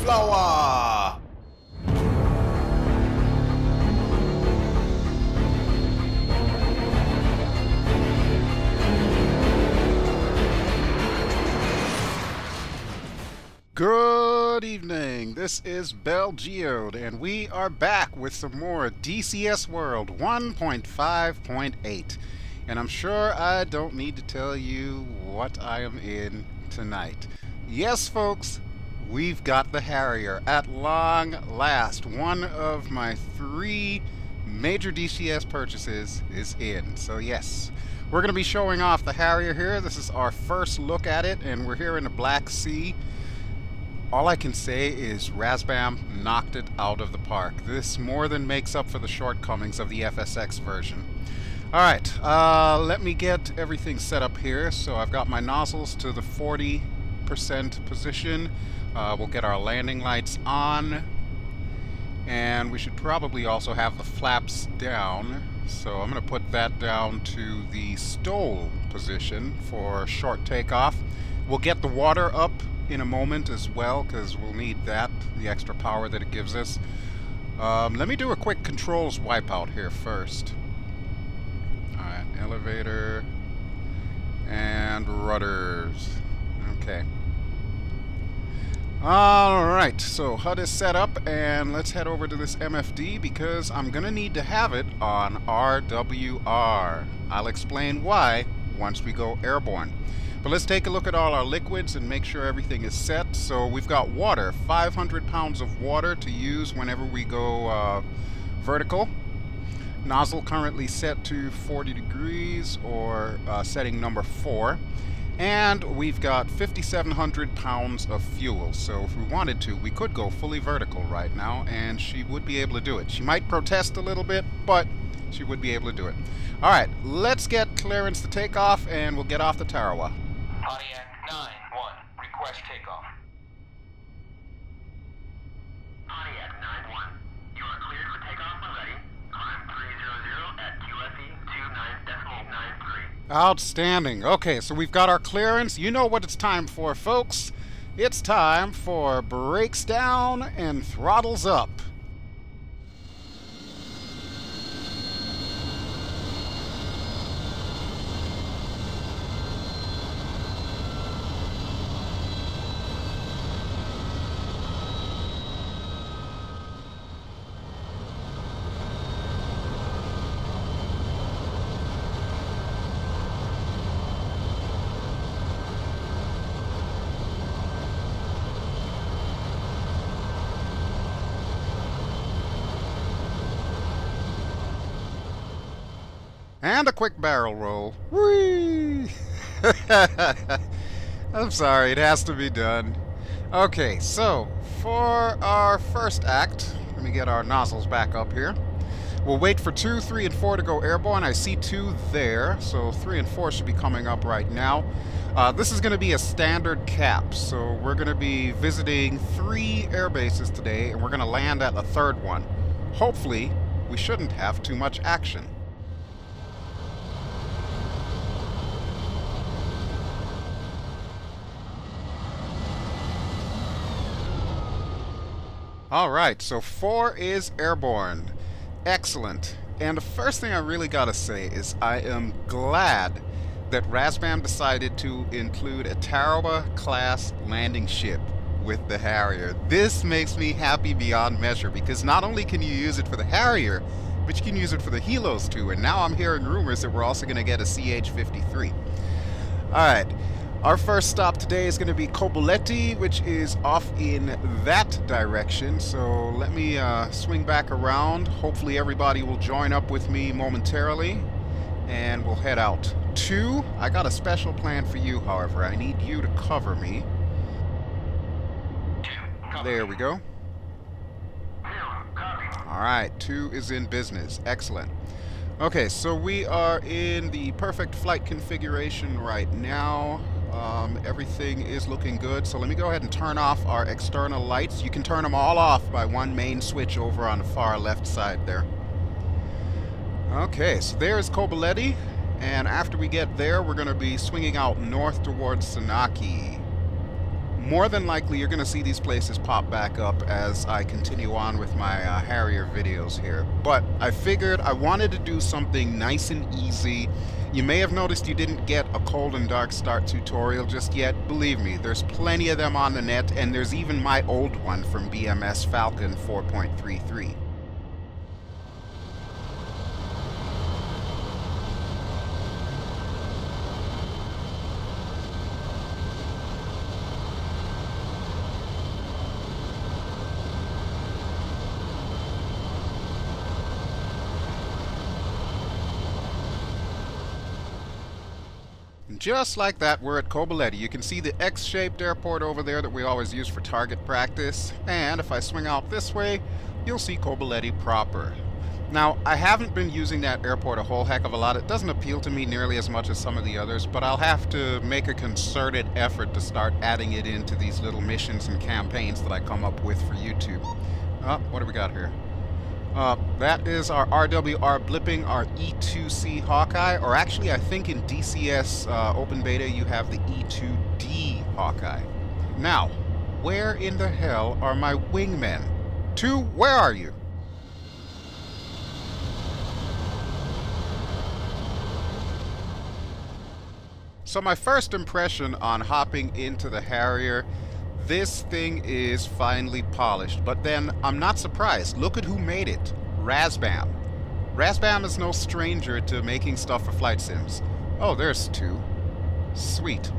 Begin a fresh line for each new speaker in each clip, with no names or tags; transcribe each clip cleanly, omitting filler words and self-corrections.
Cauliflower! Good evening, this is BelGeode, and we are back with some more DCS World 1.5.8. And I'm sure I don't need to tell you what I am in tonight. Yes, folks, we've got the Harrier at long last. One of my 3 major DCS purchases is in. So yes, we're going to be showing off the Harrier here. This is our first look at it, and we're here in the Black Sea. All I can say is RAZBAM knocked it out of the park. This more than makes up for the shortcomings of the FSX version. Alright, let me get everything set up here. So I've got my nozzles to the 40% position. We'll get our landing lights on. And we should probably also have the flaps down. So I'm going to put that down to the stole position for short takeoff. We'll get the water up in a moment as well, because we'll need that, the extra power that it gives us. Let me do a quick controls wipeout here first. Alright, elevator and rudders. Okay. Alright, so HUD is set up, and let's head over to this MFD because I'm gonna need to have it on RWR. I'll explain why once we go airborne. But let's take a look at all our liquids and make sure everything is set. So we've got water, 500 pounds of water to use whenever we go vertical. Nozzle currently set to 40 degrees, or setting number 4. And we've got 5,700 pounds of fuel. So if we wanted to, we could go fully vertical right now, and she would be able to do it. She might protest a little bit, but she would be able to do it. Alright, let's get clearance to take off, and we'll get off the Tarawa.
Pontiac 9-1, request takeoff. Pontiac 9-1, you are cleared for takeoff when ready. Climb 300 at QFE 29.93.
Outstanding. Okay, so we've got our clearance. You know what it's time for, folks. It's time for brakes down and throttles up. And a quick barrel roll. Whee! I'm sorry, it has to be done. Okay, so for our first act, let me get our nozzles back up here. We'll wait for 2, 3, and 4 to go airborne. I see 2 there, so 3 and 4 should be coming up right now. This is going to be a standard cap, so we're going to be visiting 3 air bases today, and we're going to land at the 3rd one. Hopefully, we shouldn't have too much action. Alright, so 4 is airborne. Excellent. And the first thing I really gotta say is I am glad that RAZBAM decided to include a Tarawa-class landing ship with the Harrier. This makes me happy beyond measure, because not only can you use it for the Harrier, but you can use it for the Helos too. And now I'm hearing rumors that we're also going to get a CH-53. Alright. Our first stop today is going to be Kobuleti, which is off in that direction. So let me swing back around. Hopefully everybody will join up with me momentarily, and we'll head out. 2, I got a special plan for you, however. I need you to cover me. There we go. Alright, 2 is in business. Excellent. Okay, so we are in the perfect flight configuration right now. Everything is looking good, so let me go ahead and turn off our external lights. You can turn them all off by one main switch over on the far left side there. Okay, so there's Kobuleti, and after we get there, we're going to be swinging out north towards Sanaki. more than likely you're going to see these places pop back up as I continue on with my Harrier videos here. But I figured I wanted to do something nice and easy. You may have noticed you didn't get a cold and dark start tutorial just yet. Believe me, there's plenty of them on the net, and there's even my old one from BMS Falcon 4.33. Just like that, we're at Kobuleti. You can see the X-shaped airport over there that we always use for target practice. And if I swing out this way, you'll see Kobuleti proper. Now, I haven't been using that airport a whole heck of a lot. It doesn't appeal to me nearly as much as some of the others, but I'll have to make a concerted effort to start adding it into these little missions and campaigns that I come up with for YouTube. What do we got here? That is our RWR blipping, our E2C Hawkeye, or actually I think in DCS Open Beta you have the E2D Hawkeye. Now, where in the hell are my wingmen? Two, where are you? So my first impression on hopping into the Harrier, this thing is finely polished, but then I'm not surprised. Look at who made it. RAZBAM. RAZBAM is no stranger to making stuff for flight sims. Oh, there's two. Sweet.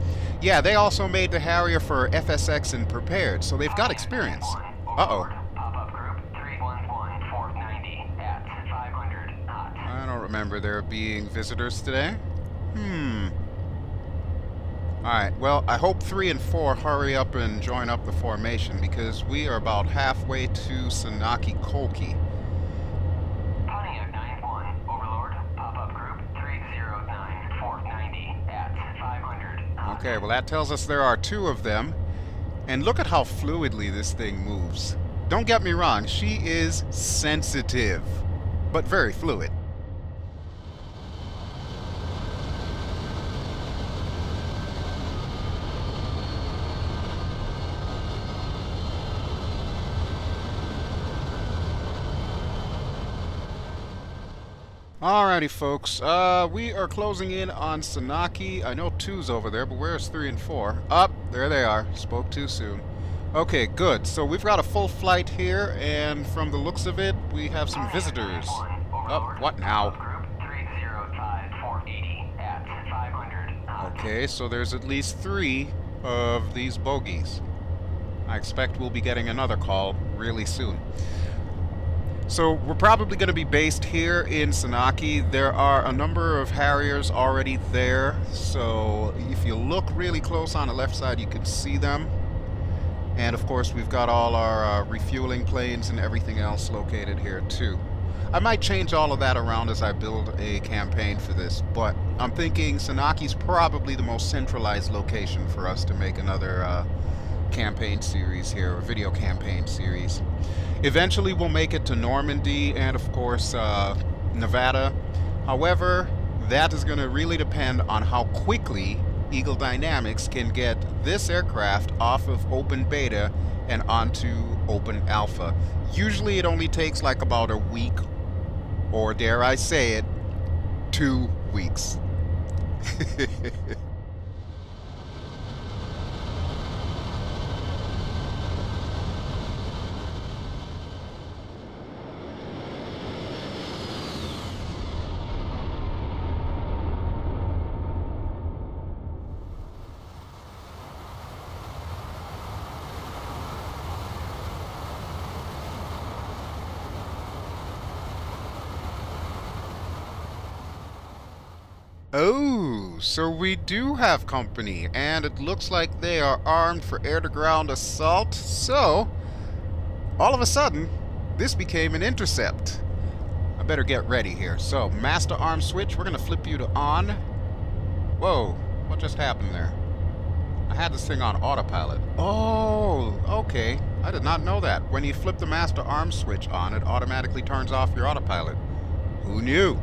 Yeah, they also made the Harrier for FSX and Prepared, so they've got experience. Uh-oh. I don't remember there being visitors today. Alright, well, I hope 3 and 4 hurry up and join up the formation, because we are about halfway to Sanaki Kolki.
Pontiac 9-1, Overlord, pop-up group 309, 490 at 500.
Okay, well that tells us there are 2 of them. And look at how fluidly this thing moves. Don't get me wrong, she is sensitive, but very fluid. Alrighty, folks. We are closing in on Sanaki. I know 2's over there, but where's 3 and 4? Up, there they are. Spoke too soon. Okay, good. So we've got a full flight here, and from the looks of it, we have some visitors. Oh, what now? Okay, so there's at least 3 of these bogeys. I expect we'll be getting another call really soon. So we're probably going to be based here in Sanaki. There are a number of Harriers already there, so if you look really close on the left side, you can see them. And of course, we've got all our refueling planes and everything else located here too. I might change all of that around as I build a campaign for this, but I'm thinking Sanaki's probably the most centralized location for us to make another campaign series here, or video campaign series. Eventually we'll make it to Normandy and of course Nevada. However, that is going to really depend on how quickly Eagle Dynamics can get this aircraft off of open beta and onto open alpha. Usually it only takes like about a week, or dare I say it, 2 weeks. Oh, so we do have company, and it looks like they are armed for air-to-ground assault, so all of a sudden, this became an intercept. I better get ready here. So, master arm switch, we're going to flip you to on. Whoa, what just happened there? I had this thing on autopilot. Oh, okay. I did not know that. When you flip the master arm switch on, it automatically turns off your autopilot. Who knew?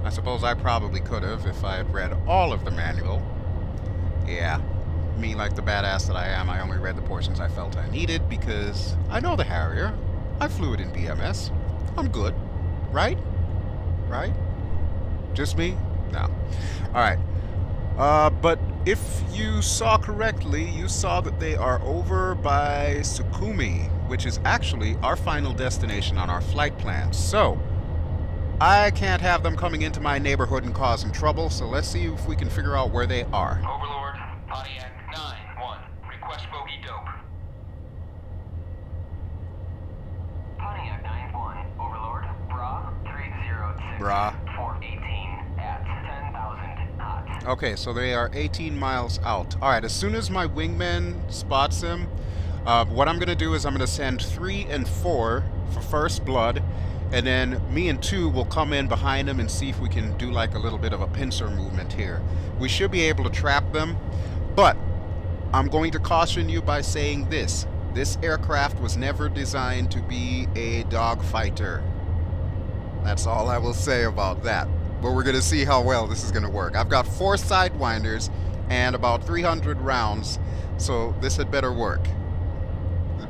I suppose I probably could have if I had read all of the manual. Yeah, Me, like the badass that I am, I only read the portions I felt I needed because I know the Harrier. I flew it in BMS. I'm good. Right? Right? Just me? No. Alright. But if you saw correctly, you saw that they are over by Sukumi, which is actually our final destination on our flight plan. So, I can't have them coming into my neighborhood and causing trouble, so let's see if we can figure out where they are.
Overlord, Pontiac 9-1. Request bogey dope. Pontiac 9-1. Overlord, Bra 306.
Bra.
418 at 10,000 knots.
Okay, so they are 18 miles out. Alright, as soon as my wingman spots them, what I'm going to do is I'm going to send 3 and 4 for first blood, and then me and 2 will come in behind them and see if we can do like a little bit of a pincer movement here. We should be able to trap them, but I'm going to caution you by saying this. This aircraft was never designed to be a dogfighter. That's all I will say about that. But we're going to see how well this is going to work. I've got 4 sidewinders and about 300 rounds, so this had better work.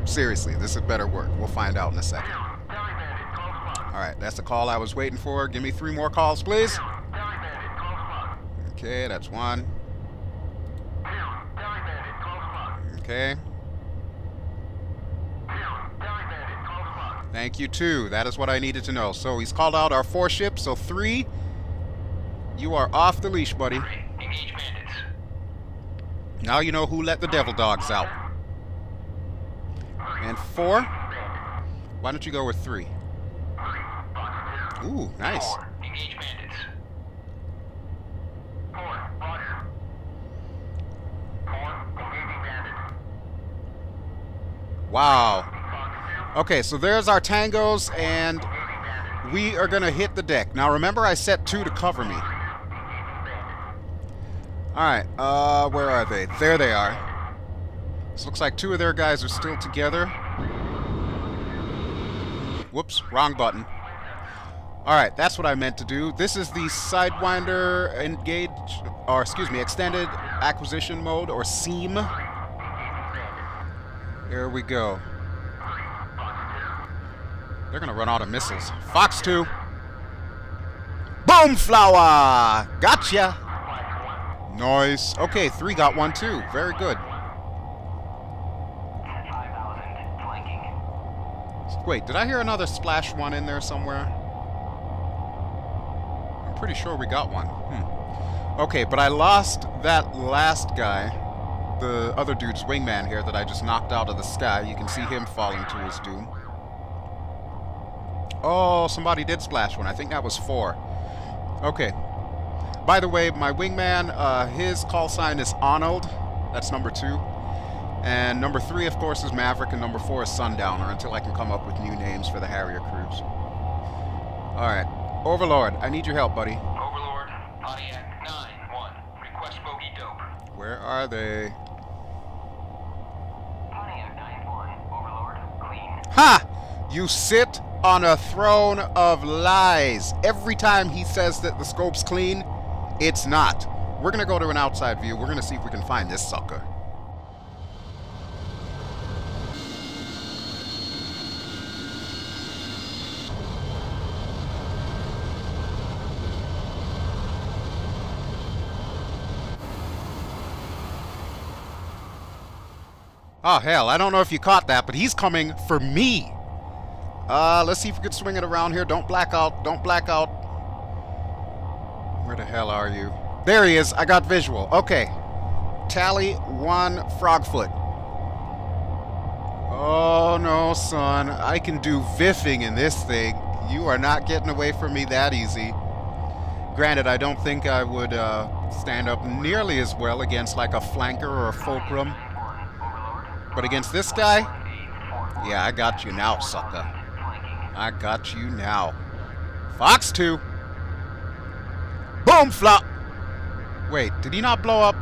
Seriously, this had better work. We'll find out in a second. Alright, that's the call I was waiting for. Give me 3 more calls, please. Okay, that's 1. Okay. Thank you, 2. That is what I needed to know. So he's called out our 4 ships, so 3. You are off the leash, buddy.
Engage bandits.
Now you know who let the devil dogs out. And 4. Why don't you go with 3? Ooh, nice.
4. Engage bandits. 4. Roger. 4. Engaging bandits.
Wow. Okay, so there's our Tangos, and we are going to hit the deck. Now remember I set 2 to cover me. Alright, where are they? There they are. This looks like 2 of their guys are still together. Whoops, wrong button. Alright, that's what I meant to do. This is the Sidewinder engage, or excuse me, Extended Acquisition Mode, or SEAM. Here we go. They're gonna run out of missiles. Fox 2. Boom flower! Gotcha! Nice. Okay, 3 got 1 too. Very good.
5,000 flanking.
Wait, did I hear another splash 1 in there somewhere? I'm pretty sure we got 1. Okay, but I lost that last guy. The other dude's wingman here that I just knocked out of the sky. You can see him falling to his doom. Oh, somebody did splash 1. I think that was 4. Okay. By the way, my wingman, his call sign is Arnold. That's number 2. And number 3, of course, is Maverick, and number 4 is Sundowner, until I can come up with new names for the Harrier crews. Alright. Overlord, I need your help, buddy.
Overlord, Pontiac 9-1. Request bogey dope.
Where are they?
Pontiac 9-1. Overlord, clean.
Ha! You sit on a throne of lies. Every time he says that the scope's clean, it's not. We're gonna go to an outside view. We're gonna see if we can find this sucker. Oh, hell, I don't know if you caught that, but he's coming for me. Let's see if we can swing it around here. Don't black out. Don't black out. Where the hell are you? There he is. I got visual. Okay. Tally 1 Frogfoot. Oh, no, son. I can do viffing in this thing. You are not getting away from me that easy. Granted, I don't think I would stand up nearly as well against like a flanker or a fulcrum. But against this guy, yeah, I got you now, sucker. I got you now. Fox 2. Boom flop. Wait, did he not blow up?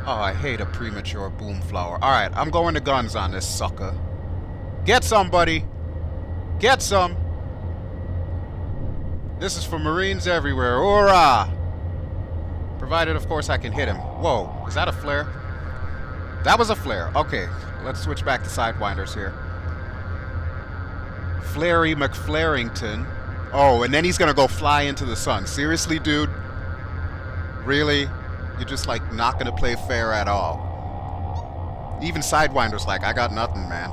Oh, I hate a premature boom flower. Alright, I'm going to guns on this sucker. Get some, buddy. Get some. This is for Marines everywhere. Oorah! Provided, of course, I can hit him. Whoa, is that a flare? That was a flare. Okay, let's switch back to Sidewinders here. Flary McFlarington. Oh, and then he's gonna go fly into the sun. Seriously, dude? Really? You're just, like, not gonna play fair at all. Even Sidewinder's like, I got nothing, man.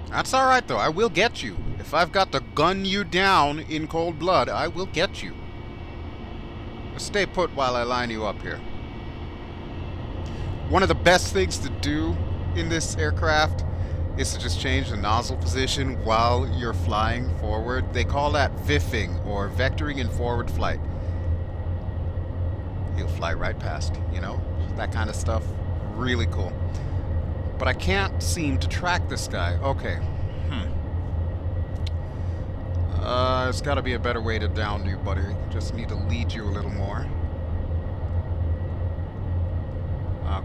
That's alright, though. I will get you. If I've got to gun you down in cold blood, I will get you. Let's stay put while I line you up here. One of the best things to do in this aircraft is to just change the nozzle position while you're flying forward. They call that VIFing, or vectoring in forward flight. He'll fly right past, you know? That kind of stuff. Really cool. But I can't seem to track this guy. Okay. There's got to be a better way to down you, buddy. Just need to lead you a little more.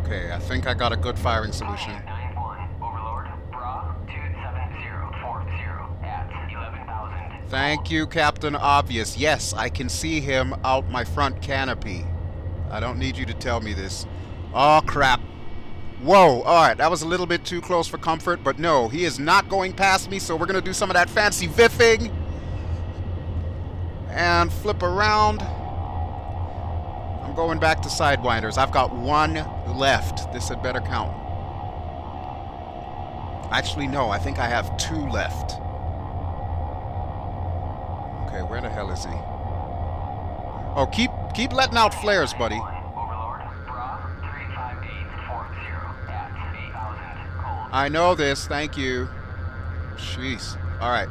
Okay, I think I got a good firing solution. Thank you, Captain Obvious. Yes, I can see him out my front canopy. I don't need you to tell me this. Oh, crap. Whoa, alright, that was a little bit too close for comfort, but no, he is not going past me, so we're going to do some of that fancy VIFing. And flip around. I'm going back to Sidewinders. I've got one left. This had better count. Actually, no, I think I have two left. Okay, where the hell is he? Oh, keep letting out flares, buddy. I know this, thank you. Jeez. Alright.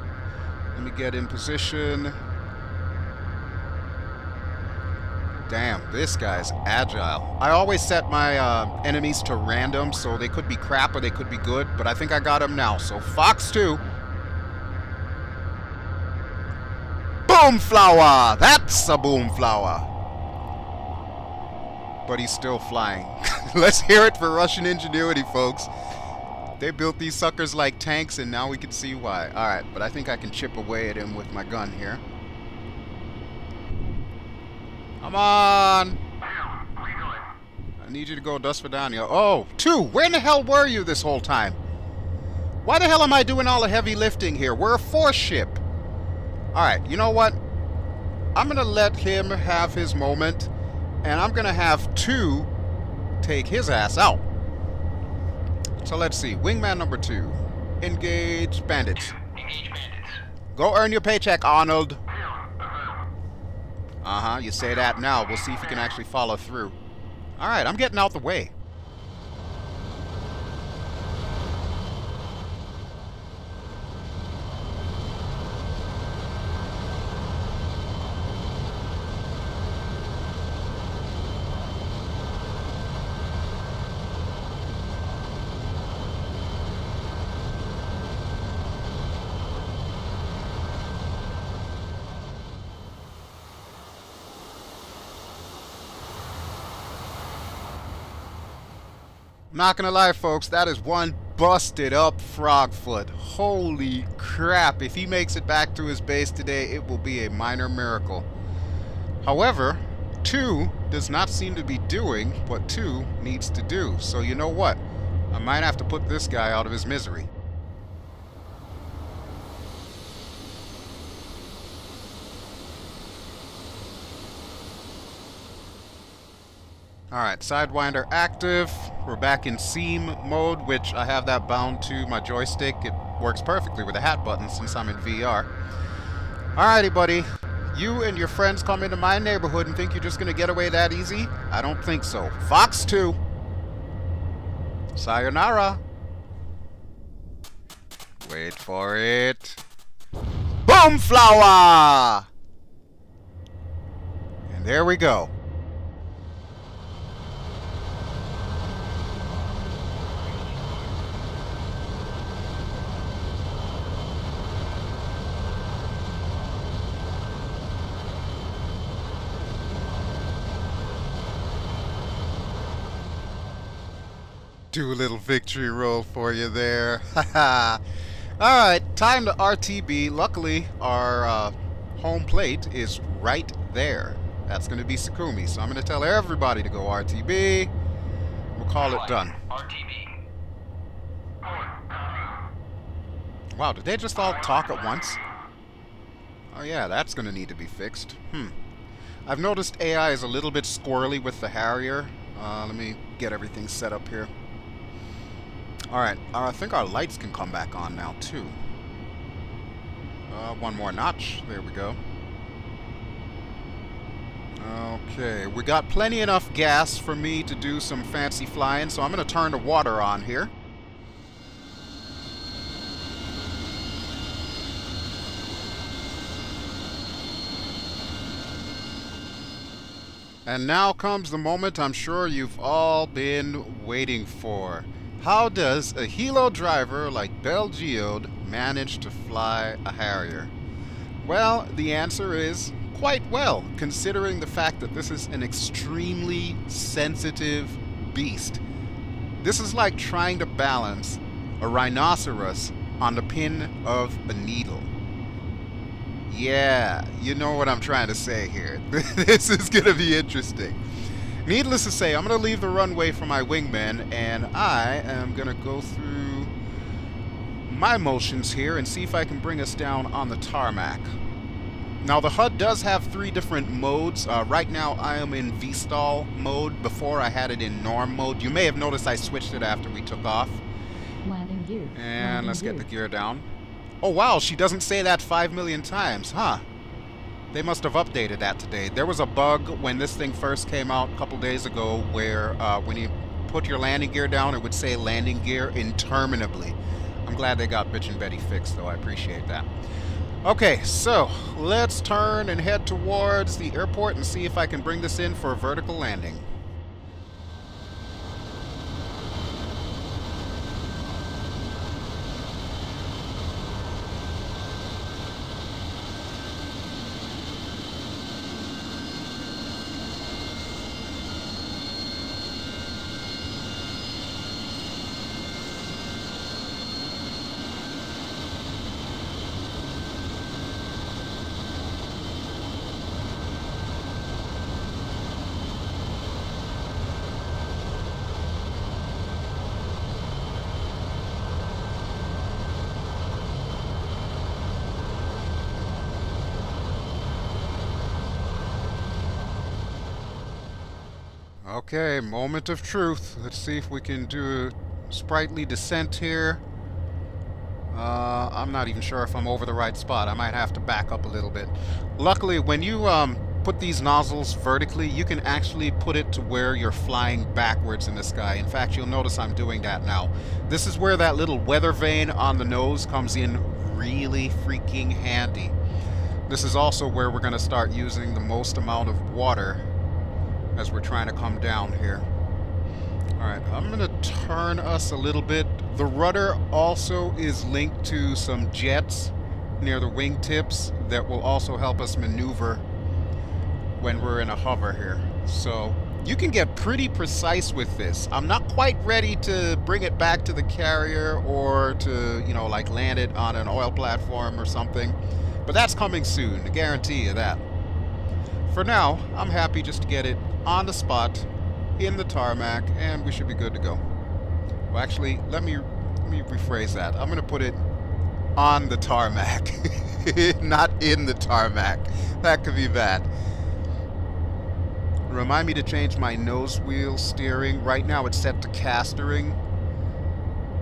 Let me get in position. Damn, this guy's agile. I always set my enemies to random, so they could be crap or they could be good, but I think I got him now. So Fox 2. Boom flower! That's a boom flower! But he's still flying. Let's hear it for Russian ingenuity, folks. They built these suckers like tanks, and now we can see why. Alright, but I think I can chip away at him with my gun here. Come on! I need you to go Dust Vidania. Oh, 2! Where in the hell were you this whole time? Why the hell am I doing all the heavy lifting here? We're a 4 ship. Alright, you know what? I'm gonna let him have his moment, and I'm gonna have 2 take his ass out. So let's see. Wingman number 2. Engage bandits.
Engage bandits.
Go earn your paycheck, Arnold. Uh-huh, you say that now. We'll see if you can actually follow through. Alright, I'm getting out the way. Not gonna lie, folks, that is one busted up Frogfoot. Holy crap, if he makes it back to his base today, it will be a minor miracle. However, 2 does not seem to be doing what 2 needs to do. So you know what? I might have to put this guy out of his misery. Alright, Sidewinder active. We're back in seam mode, which I have that bound to my joystick. It works perfectly with the hat button since I'm in VR. Alrighty, buddy. You and your friends come into my neighborhood and think you're just going to get away that easy? I don't think so. Fox 2. Sayonara. Wait for it. Boom flower! And there we go. Do a little victory roll for you there. Haha. Alright, time to RTB. Luckily, our home plate is right there. That's going to be Sakumi. So I'm going to tell everybody to go RTB. We'll call it done.
RTB.
Wow, did they just all talk at once? Oh yeah, that's going to need to be fixed. I've noticed AI is a little bit squirrely with the Harrier. Let me get everything set up here. Alright, I think our lights can come back on now, too. One more notch. There we go. Okay, we got plenty enough gas for me to do some fancy flying, so I'm going to turn the water on here. And now comes the moment I'm sure you've all been waiting for. How does a helo driver like BelGeode manage to fly a Harrier? Well, the answer is quite well, considering the fact that this is an extremely sensitive beast. This is like trying to balance a rhinoceros on the pin of a needle. Yeah, you know what I'm trying to say here. This is going to be interesting. Needless to say, I'm going to leave the runway for my wingman, and I am going to go through my motions here and see if I can bring us down on the tarmac. Now, the HUD does have 3 different modes. Right now, I am in V-stall mode. Before, I had it in norm mode. You may have noticed I switched it after we took off.
Landing gear.
And let's get the gear down. Oh wow, she doesn't say that 5 million times, huh? They must have updated that today. There was a bug when this thing first came out a couple days ago where when you put your landing gear down, it would say landing gear interminably. I'm glad they got Bitch and Betty fixed, though. I appreciate that. Okay, so let's turn and head towards the airport and see if I can bring this in for a vertical landing. Okay, moment of truth. Let's see if we can do a sprightly descent here. I'm not even sure if I'm over the right spot. I might have to back up a little bit. Luckily, when you put these nozzles vertically, you can actually put it to where you're flying backwards in the sky. In fact, you'll notice I'm doing that now. This is where that little weather vane on the nose comes in really freaking handy. This is also where we're going to start using the most amount of water as we're trying to come down here. Alright, I'm going to turn us a little bit. The rudder also is linked to some jets near the wingtips that will also help us maneuver when we're in a hover here. So you can get pretty precise with this. I'm not quite ready to bring it back to the carrier or to, you know, like land it on an oil platform or something. But that's coming soon, I guarantee you that. For now, I'm happy just to get it on the spot, in the tarmac, and we should be good to go. Well, actually, let me rephrase that. I'm going to put it on the tarmac, not in the tarmac. That could be bad. Remind me to change my nose wheel steering. Right now it's set to castering.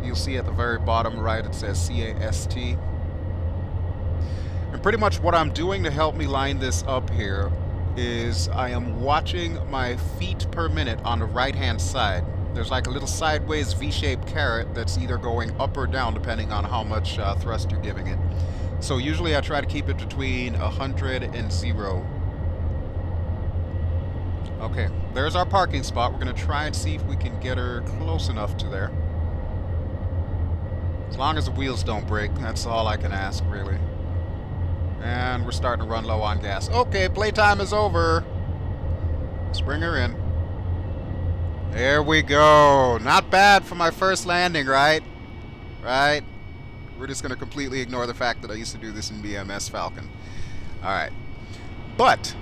You'll see at the very bottom right it says CAST. And pretty much what I'm doing to help me line this up here is I am watching my feet per minute on the right hand side. There's like a little sideways V-shaped caret that's either going up or down depending on how much thrust you're giving it. So usually I try to keep it between 100 and 0. Okay, there's our parking spot. We're going to try and see if we can get her close enough to there. As long as the wheels don't break, that's all I can ask, really. And we're starting to run low on gas. Okay, playtime is over. Let's bring her in. There we go. Not bad for my first landing, right? Right? We're just going to completely ignore the fact that I used to do this in BMS Falcon. Alright. But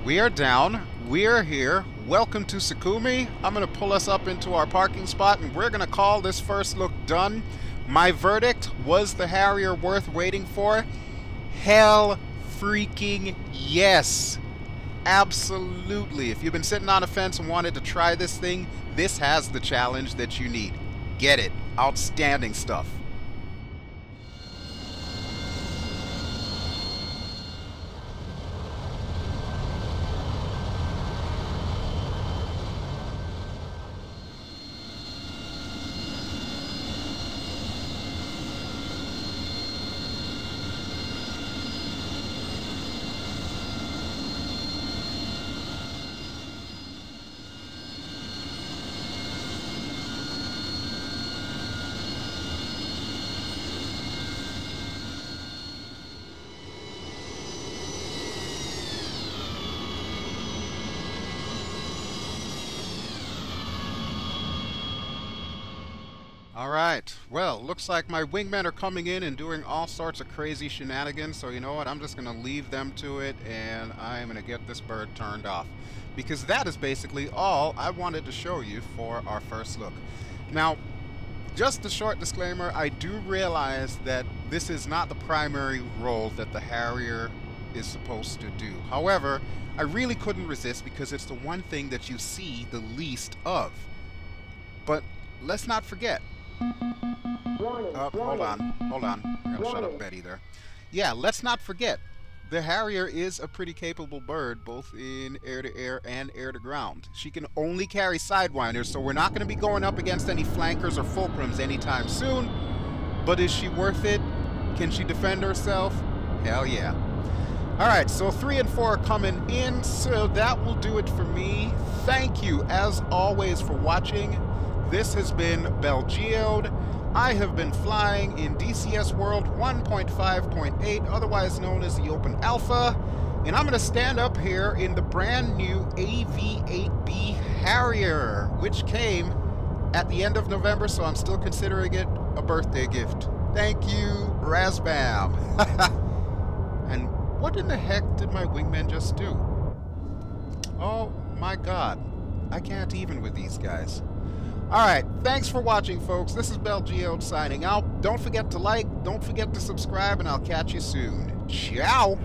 We are down. We are here. Welcome to Sakumi. I'm going to pull us up into our parking spot, and we're going to call this first look done. My verdict, was the Harrier worth waiting for? Hell freaking yes. Absolutely. If you've been sitting on a fence and wanted to try this thing, this has the challenge that you need. Get it. Outstanding stuff. Alright, well, looks like my wingmen are coming in and doing all sorts of crazy shenanigans, so you know what, I'm just going to leave them to it, and I'm going to get this bird turned off. Because that is basically all I wanted to show you for our first look. Now, just a short disclaimer, I do realize that this is not the primary role that the Harrier is supposed to do. However, I really couldn't resist because it's the one thing that you see the least of. But let's not forget. Hold on. I gotta shut up Betty there. Yeah, let's not forget. The Harrier is a pretty capable bird, both in air-to-air and air-to-ground. She can only carry sidewinders, so we're not going to be going up against any flankers or fulcrums anytime soon. But is she worth it? Can she defend herself? Hell yeah. Alright, so 3 and 4 are coming in, so that will do it for me. Thank you, as always, for watching. This has been BelGeode. I have been flying in DCS World 1.5.8, otherwise known as the Open Alpha, and I'm going to stand up here in the brand new AV-8B Harrier, which came at the end of November, so I'm still considering it a birthday gift. Thank you, RAZBAM. And what in the heck did my wingman just do? Oh my god, I can't even with these guys. Alright, thanks for watching, folks. This is BelGeode signing out. Don't forget to like, don't forget to subscribe, and I'll catch you soon. Ciao!